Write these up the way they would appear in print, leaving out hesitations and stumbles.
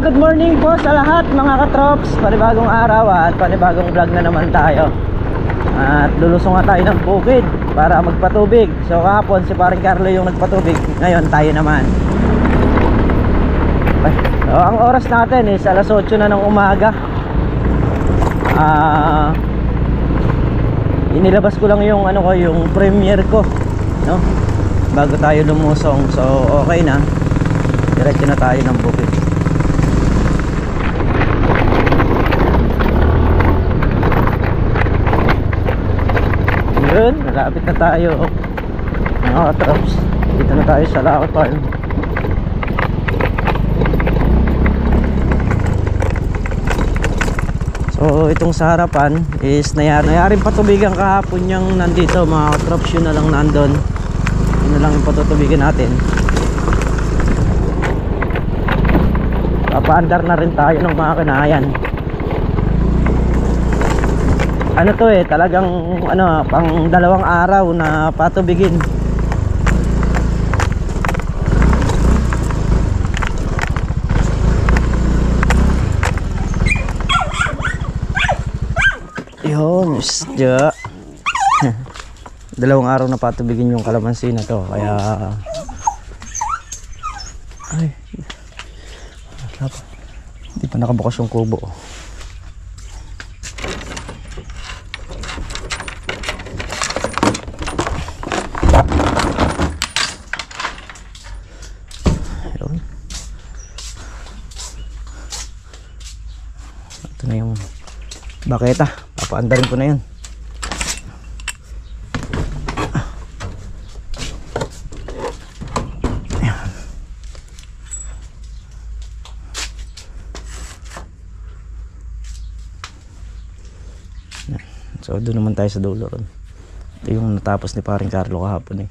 Good morning po sa lahat mga katrops. Panibagong araw at panibagong vlog na naman tayo. At lulusong nga tayo ng bukid para magpatubig. So kahapon si paring Carlo yung nagpatubig, ngayon tayo naman. So ang oras natin is alas 8 na ng umaga. Inilabas ko lang yung yung premiere ko, no? Bago tayo lumusong. So okay na. Diretso na tayo ng bukid. Yun, malapit na tayo mga katrops. Dito na tayo sa Lao Farm. So itong sa harapan is nayaring patubigan kahapon yung nandito mga katrops. Yun na lang nandun. Yun na lang yung patutubigan natin. Papaandar na rin tayo ng mga kinayan. Ano to talagang pang 2 araw na patubigin. Yun, isda. 2 araw na patubigin yung kalamansi na to. Kaya ay, hindi pa nakabukas yung kubo. Ito na yung baketa, papaandarin ko na yun. So doon naman tayo sa dulo ron. Ito yung natapos ni paring Carlo kahapon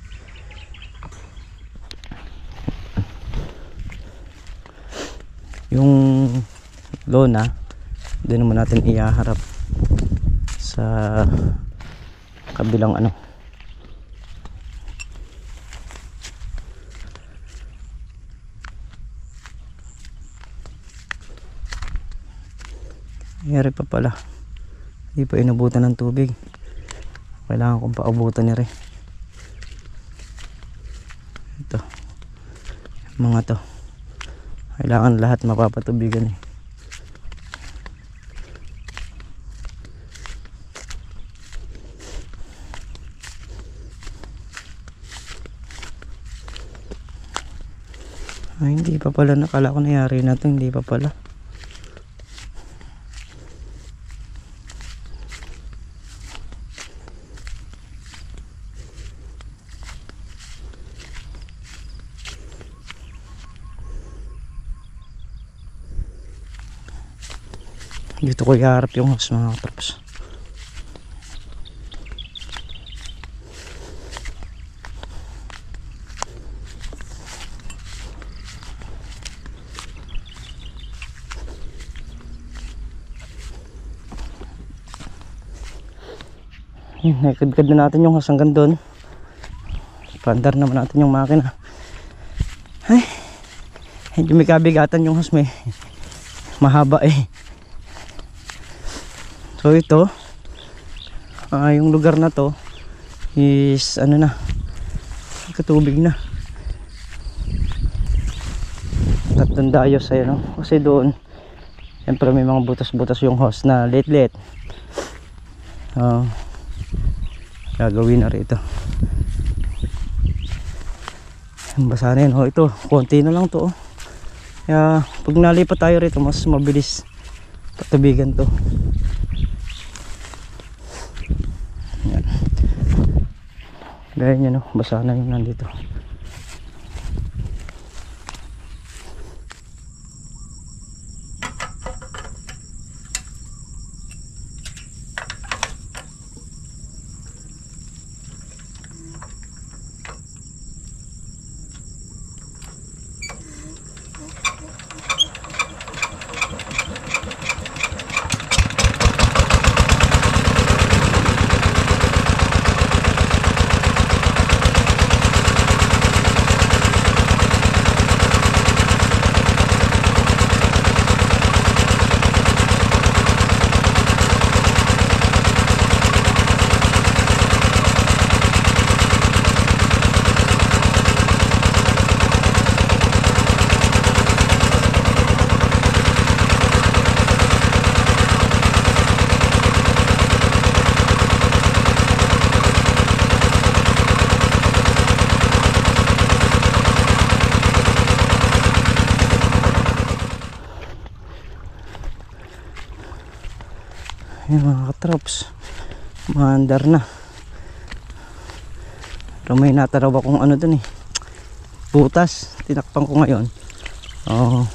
Yung lona doon naman natin ihaharap sa kabilang nangyari pa pala, hindi pa inabutan ng tubig. Kailangan kong paubutan ni Re. Ito mga to kailangan lahat mapapatubigan Ay, hindi pa pala. Nakala ko nangyari na to. Hindi pa pala. Dito ko iharap yung house mga katrops. Nakikadkad na natin yung house hanggang doon. Paandar naman natin yung makina. Ay, hindi may kabigatan yung house, may mahaba So ito yung lugar na to is na katubig na. Tatlong dayos kasi doon siyempre may mga butas-butas yung house na late gagawin na rito. Basa na yun. Ito konti na lang to kaya pag nalipat tayo rito mas mabilis patubigan to. Yan. Gaya nyo basa na yung nandito. Ayan mga katrops, maandar na. Pero may nataraw akong ano dun eh, butas, tinakpan ko ngayon. Oo,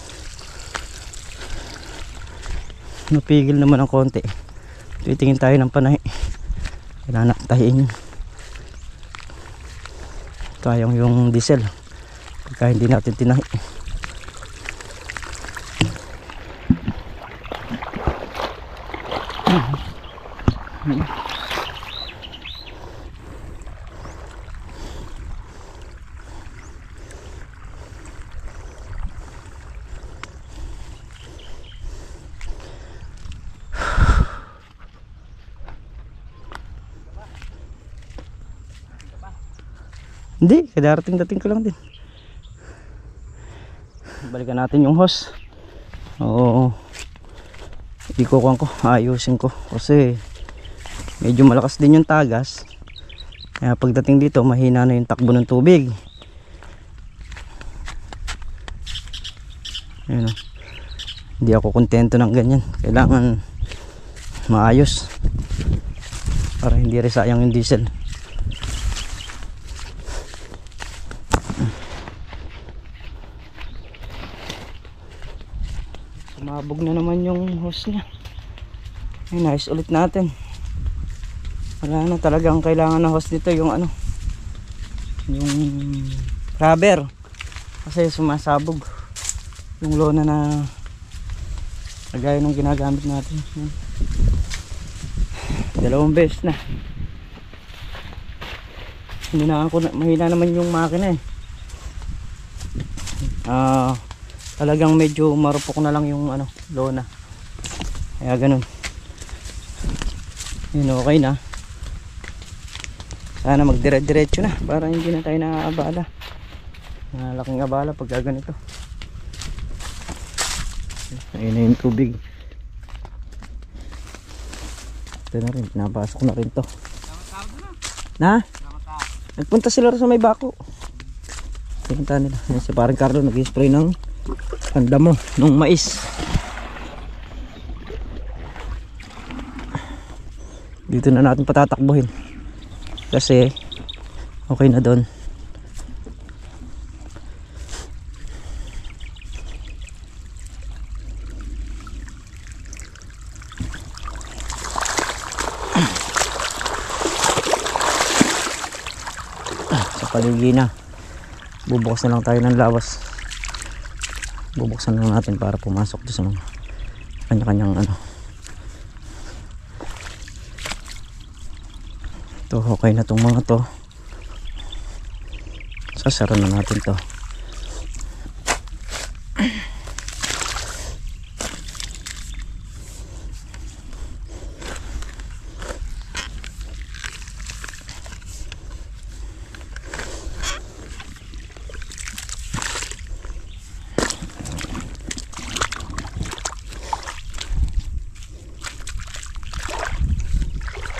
napigil naman ng konti. Titingin tayo ng panay, kailangan tahiin yun. Kayang yung diesel pagka hindi natin tinahi. Hindi, kadarating-dating ko lang din. Balikan natin yung hose. Oo, ikukuhan ko, ayusin ko kasi medyo malakas din yung tagas. Kaya pagdating dito mahina na yung takbo ng tubig. Ayun, hindi ako kontento ng ganyan. Kailangan maayos para hindi rin sayang yung diesel. Sumabog na naman yung hose nya. Ay, nice ulit natin. Wala na, talagang kailangan ng hose dito yung ano, yung rubber, kasi sumasabog yung lona na kagaya nung ginagamit natin. Dalawang beses na. Hindi na ako, mahina naman yung makina eh. Talagang medyo marupok na lang yung ano, lona. Kaya ganun. Yun, okay na. Sana magdire-diretso na para hindi na tayo naaabala. Laking abala pag ganito. Ayun na yung tubig. Ito na rin, napasok na rin to. Na? Nagpunta sila sa may bako. Pinunta nila. Si parang Carlo nag-spray ng pandamo ng mais. Dito na natin patatakbuhin kasi okay na doon. Sa paligid na, bubukas na lang tayo ng lawas. Bubuksan lang natin para pumasok doon sa mga kanya-kanyang ano. Ito, okay na tong mga to. Sasara na natin to.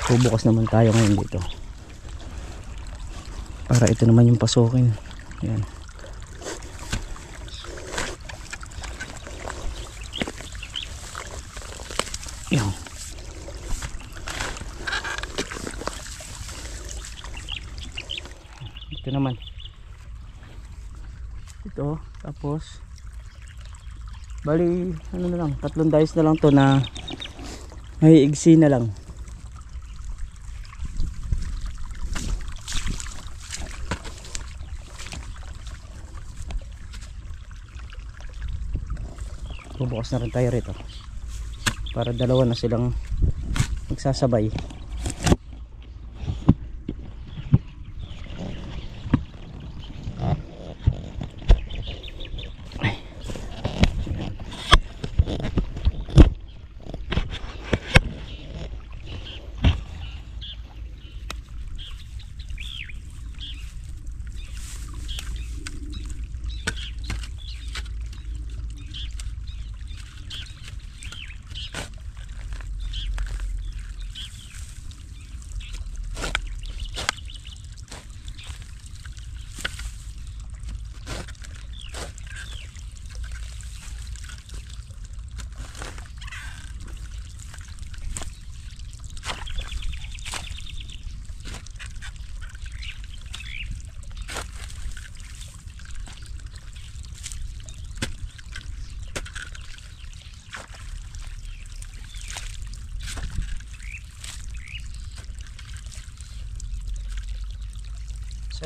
Bubukas naman tayo ngayon dito para ito naman yung pasukin. Yan. Yan. Ito naman ito, tapos bali ano na lang, 3 dice na lang to na may igsi na lang. Bubukas na rin tayo rito para dalawa na silang magsasabay.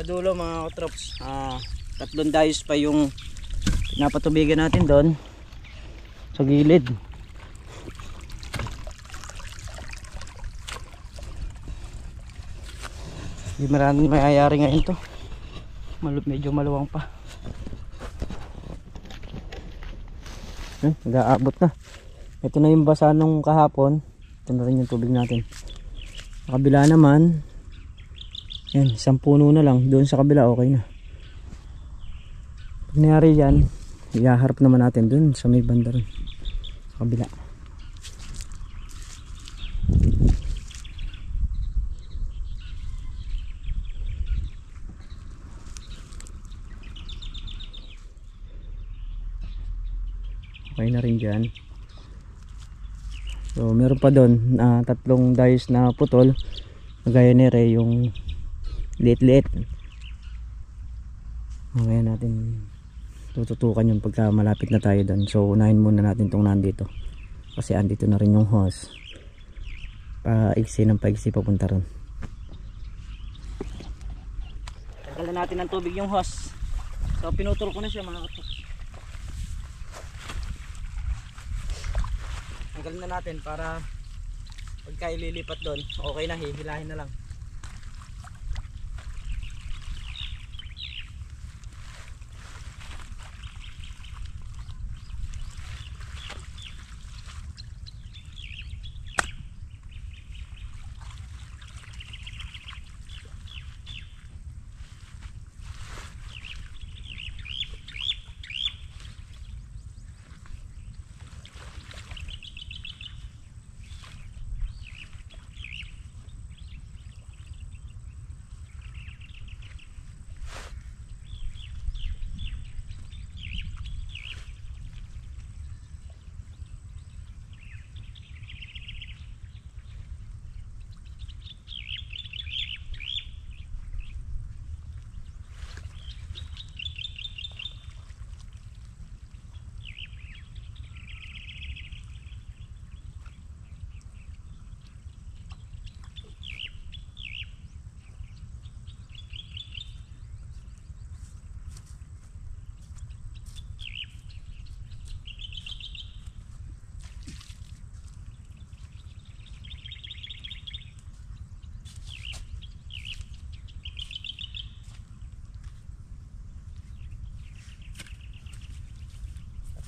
Sa dulo mga katrops, tatlong dayos pa yung pinapatubigan natin doon sa gilid. Hindi maraming mayayari ngayon to. Medyo maluwang pa. Nag-aabot na. Ito na yung basa nung kahapon. Ito na rin yung tubig natin. Sa kabila naman, yan, isang puno na lang. Doon sa kabila okay na. Pag nangyari yan, ihaharap naman natin doon sa may banda rin, sa kabila. Okay na rin dyan. So meron pa doon tatlong dayos na putol, gaya ni Ray, yung liit-liit. Okay natin tututukan yung pagka malapit na tayo doon. So unahin muna natin itong nandito, kasi andito na rin yung hose. Paiksi ng paiksi papunta ron. Tanggalan natin ng tubig yung hose. So pinutol ko na siya mga katrops. Tanggalin na natin para pagka ililipat doon, okay na, hihilahin na lang.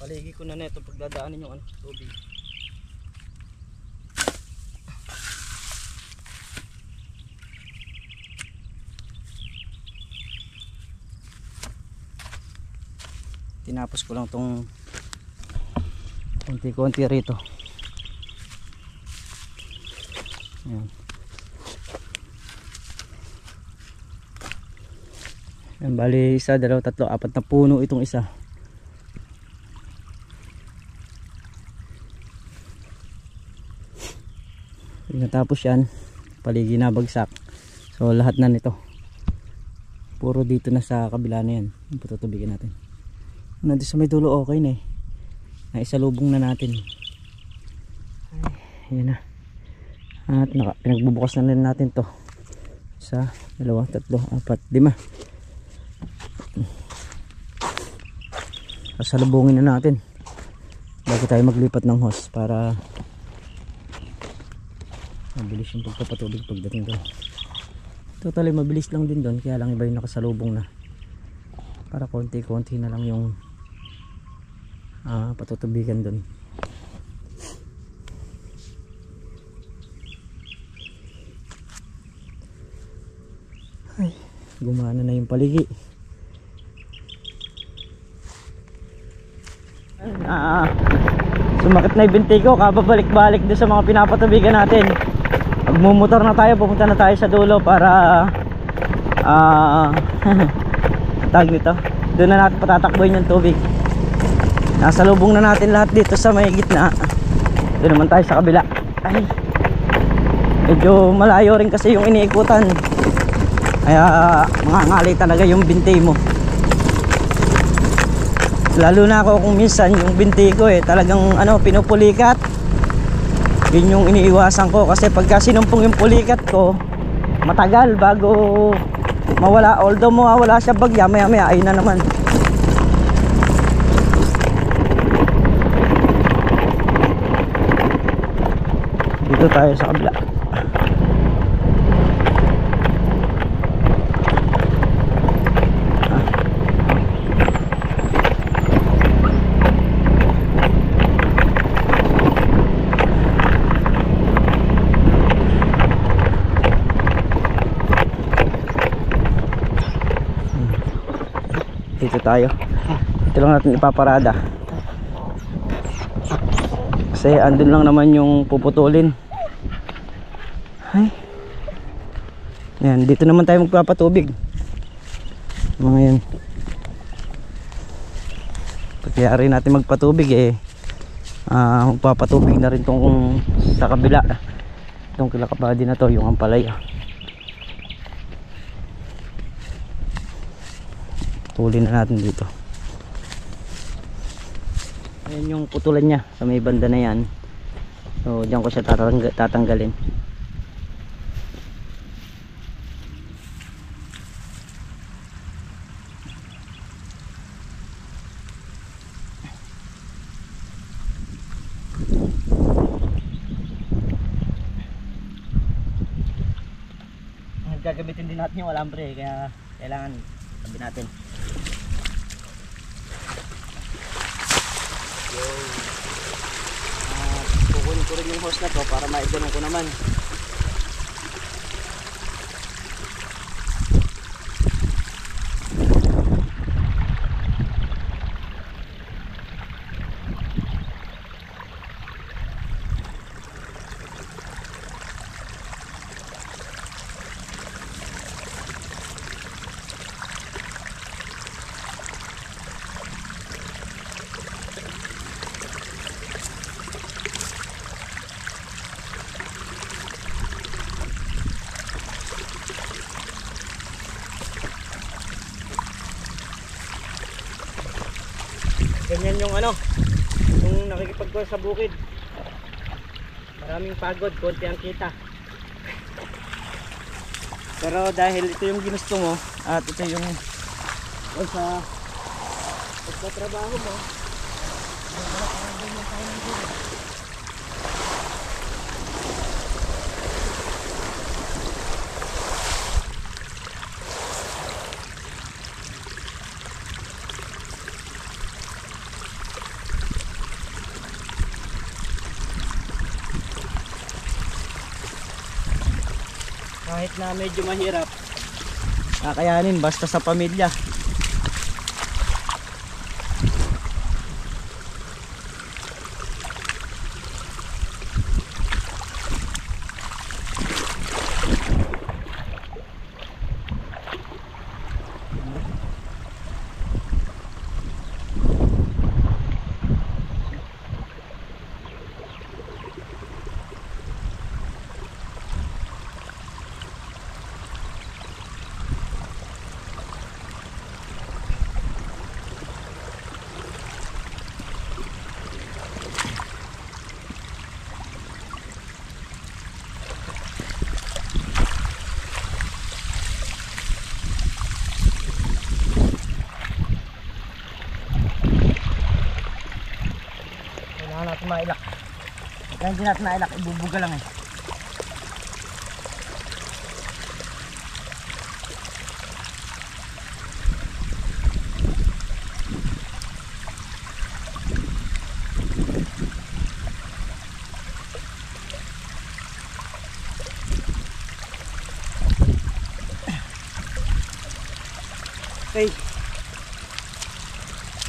Paligi ko na neto pagdadaanin yung tubig. Tinapos ko lang tong konti-konti rito. Ayan. Ayan, bali isa, dalawa, tatlo, apat na puno itong isa. Natapos yan, paligi na bagsak. So lahat na nito, puro dito na sa kabila na yan, patutubigan natin. Nandito sa may dulo okay na eh, naisalubong na natin. Ay, yan na. At pinagbubukas na rin natin to. Isa, dalawa, tatlo, apat, lima. Sasalubungin na natin bago tayo maglipat ng hose para mabilis yung pagpapatubig pagdating doon. Totally mabilis lang din doon, kaya lang iba yung nakasalubong na, para konti-konti na lang yung patutubigan doon. Ay, gumana na yung paligi. Sumakit na yung binti ko kababalik-balik doon sa mga pinapatubigan natin. Magmumotor na tayo, pupunta na tayo sa dulo para tag nito, doon na natin patatakbuhin yung tubig. Nasalubong na natin lahat dito sa may gitna. Doon naman tayo sa kabila. Ay, medyo malayo rin kasi yung iniikutan, kaya mangangalay talaga yung binti mo. Lalo na ako kung minsan yung binti ko talagang pinupulikat. Yun yung iniiwasan ko, kasi pagka sinumpong yung pulikat ko, matagal bago mawala. Although mawala siya bagya, maya maya ayun na naman. Dito tayo sa kabila. Dito tayo. Ito lang natin ipaparada. Kasi andun lang naman yung puputulin. Ay. Yan, dito naman tayo magpapatubig. Mga yan. Pagkayari natin magpatubig magpapatubig na rin tong sa kabila. Itong kilakapadi na to, yung ampalaya. Tulin na natin dito. Ayan yung putulan niya sa may banda na yan. So diyan ko siya tatanggalin. Gagamitin din natin yung alambre kaya kailangan tabi natin. Kukunin ko rin yung hose na to para maibunan ko naman. Ganyan yung yung nakikipagkuha sa bukid. Maraming pagod, konti ang kita. Pero dahil ito yung ginusto mo at ito yung sa pagtatrabaho mo, kahit na medyo mahirap, kakayanin basta sa pamilya. Natin mailak. Kaya hindi natin nailak, ibubuga lang eh. Okay.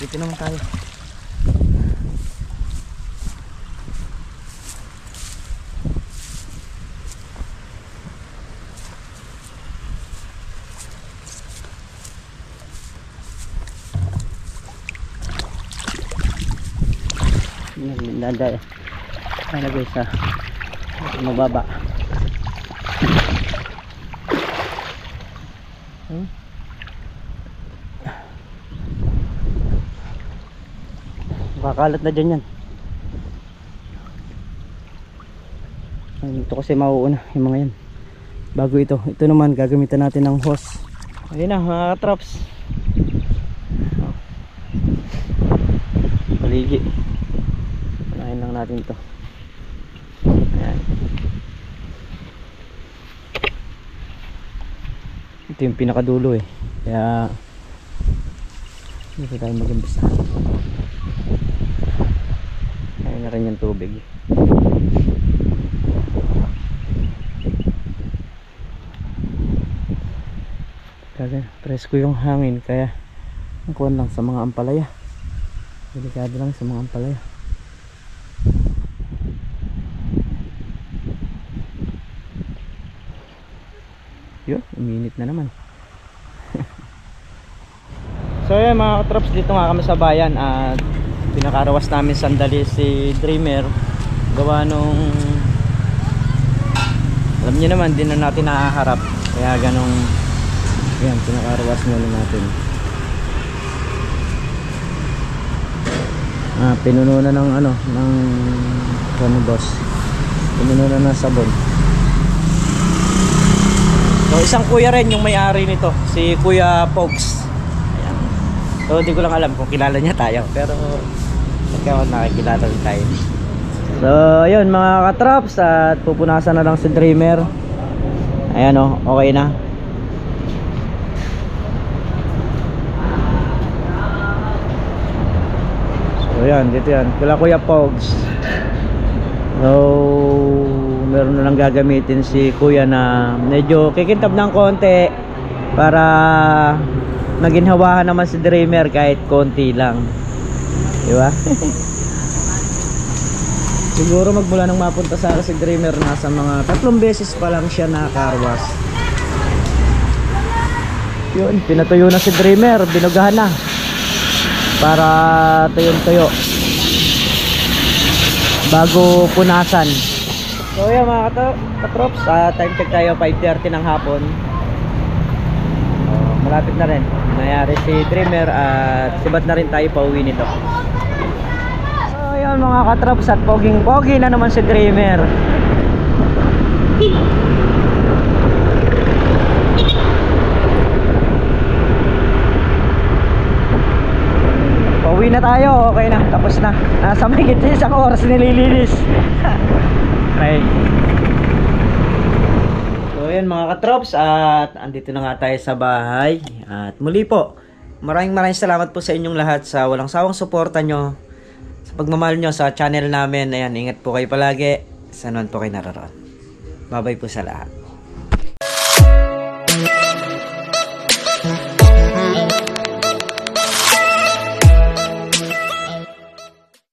Dito naman tayo. Nalagay sa mababa. Makakalat na dyan yan. Ito kasi mauuna yung mga yan. Bago ito naman gagamitan natin ng hose. Ayun na mga katrops. Paligi. Unahin lang natin to. Ayan. Ito yung pinakadulo eh. Kaya dito tayo mag-umpisa. Ayun na rin yung tubig. Kaya presko yung hangin, kaya nakuha lang sa mga ampalaya. Delikado lang sa mga ampalaya. Yun, uminit na naman. So yun mga katrops, dito nga kami sa bayan at pinakarawas namin sandali si Dreamer. Gawa nung alam niyo naman, din na natin nakaharap, kaya ganong yan, pinakarawas muna natin. Pinuno na ng ano, ng boss, pinuno na ng sabon. So isang kuya rin yung may-ari nito, si Kuya Pogs. Ayan. So hindi ko lang alam kung kilala niya tayo, pero pagka nakikilala rin tayo. So ayun mga katrops, at pupunasan na lang si Dreamer. Ayan o, okay na. So yan, dito yan, kila Kuya Pogs. So meron na lang gagamitin si kuya na medyo kikintab ng konti para maginhawahan naman si Dreamer kahit konti lang, diba? Siguro magmula nang mapunta sa akin si Dreamer, nasa mga 3 beses pa lang siya nakakarwas. Yun, pinatuyo na si Dreamer, binugahan na para tuyo-tuyo bago punasan. So yan mga katrops, time check tayo 5:30 ng hapon. Malapit na rin, nangyari si Dreamer at sibat na rin tayo pauwi nito. So yan mga katrops, at poging pogi na naman si Dreamer. Pauwi na tayo, okay na, tapos na. Nasa mahigit 1 oras nililinis. Okay. So yan mga katrops, at andito na nga tayo sa bahay. At muli po, maraming salamat po sa inyong lahat sa walang sawang suporta nyo, sa pagmamahal nyo sa channel namin. Ayan, ingat po kayo palagi, saan man po kayo naroon. Bye bye po sa lahat.